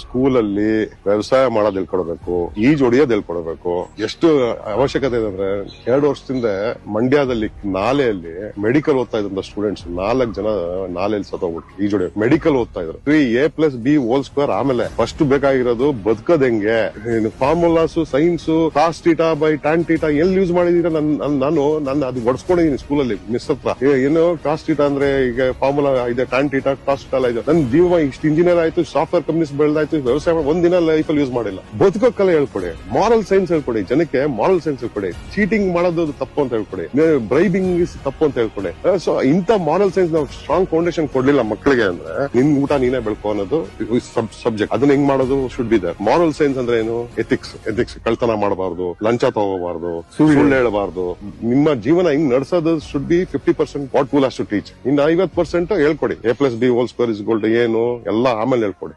ಸ್ಕೂಲಲ್ಲಿ ವ್ಯವಸಾಯ ಮಾಡೋದ್ ಹೇಳ್ಕೊಡ್ಬೇಕು, ಈಜು ಹೊಡಿಯೋದ್ ಹೇಳ್ಕೊಡ್ಬೇಕು. ಎಷ್ಟು ಅವಶ್ಯಕತೆ ಇದೆ ಅಂದ್ರೆ 2 ವರ್ಷದಿಂದ ಮಂಡ್ಯದಲ್ಲಿ ನಾಲೆಯಲ್ಲಿ ಮೆಡಿಕಲ್ ಓದ್ತಾ ಇದ್ದಂತ ಸ್ಟೂಡೆಂಟ್ಸ್ 4 ಜನ ನಾಲೆಯಲ್ಲಿ ಸತ್ತೋಗ್ಬಿಟ್ಟು ಈಜು ಹೊಡಿಯೋಕೆ ಮೆಡಿಕಲ್ ಓದ್ತಾ ಇದ್ರು. 3a+b² ಆಮೇಲೆ ಫಸ್ಟ್ ಬೇಕಾಗಿರೋದು ಬದುಕದ್ ಹೆಂಗೆ, formulas, sines, cos theta by tan theta ಎಲ್ಲಿ ಯೂಸ್ ಮಾಡಿದೀರ ನಾನು ಅದು ಹೊಡ್ಸ್ಕೊಂಡಿದೀನಿ ಸ್ಕೂಲಲ್ಲಿ ಮಿಸ್ ಹತ್ರ. ಏನು ಕಾಸ್ ಟೀಟಾ ಅಂದ್ರೆ ಈಗ ಫಾರ್ಮುಲಾ ಇದೆ, ಟ್ಯಾನ್ ಟೀಟಾ, ಕಾಸ್ ಟೀಟಾ ಇದೆ. ನನ್ ಜೀವ ಇಷ್ಟು ಇಂಜಿನಿಯರ್ ಆಯ್ತು, ಸಾಫ್ಟ್ವೇರ್ ಕಂಪನೀಸ್ ಬೆಳೆದಾಯ್ತು, ವ್ಯವಸಾಯ ಒಂದಿನ ಲೈಫ್ ಅಲ್ಲಿ ಯೂಸ್ ಮಾಡಿಲ್ಲ. ಬದುಕೋ ಕಲೆ ಹೇಳ್ಕೊಡಿ, ಮಾರಲ್ ಸೈನ್ಸ್ ಹೇಳ್ಕೊಡಿ, ಜನಕ್ಕೆ ಮಾರಲ್ ಸೈನ್ಸ್ ಹೇಳ್ಕೊಡಿ. ಚೀಟಿಂಗ್ ಮಾಡೋದು ತಪ್ಪು ಅಂತ ಹೇಳ್ಕೊಡಿ, ಬ್ರೈಬಿಂಗ್ ತಪ್ಪು ಅಂತ ಹೇಳ್ಕೊಡಿ. ಸೊ ಇಂತ ಮಾರಲ್ ಸೈನ್ಸ್ ನಾವು ಸ್ಟ್ರಾಂಗ್ ಫೌಂಡೇಶನ್ ಕೊಡ್ಲಿಲ್ಲ ಮಕ್ಕಳಿಗೆ ಅಂದ್ರೆ ನಿನ್ ಊಟ ನೀನೇ ಬೆಳ್ಕೊ ಅನ್ನೋದು ಸಬ್ಜೆಕ್ಟ್. ಅದನ್ನ ಹೆಂಗ್ ಮಾಡೋದು should be there. Moral science ಅಂದ್ರೆ ಏನು? ಎಥಿಕ್ಸ್ ಕಳ್ತನ ಮಾಡಬಾರ್ದು, ಲಂಚ ತಗೋಬಾರ್ದು, ಸುಳ್ಳು ಹೇಳಬಾರ್ದು. ನಿಮ್ಮ ಜೀವನ ಹಿಂಗ್ ನಡೆಸೋದು ಶುಡ್ ಬಿ 50% ವಾಟ್ ಟೂಲ್ ಹ್ಯಾಸ್ ಟು ಟೀಚ್. ಇನ್ನು 50% ಹೇಳ್ಕೊಡಿ. a+b² ಏನು ಎಲ್ಲ ಆಮೇಲೆ ಹೇಳ್ಕೊಡಿ.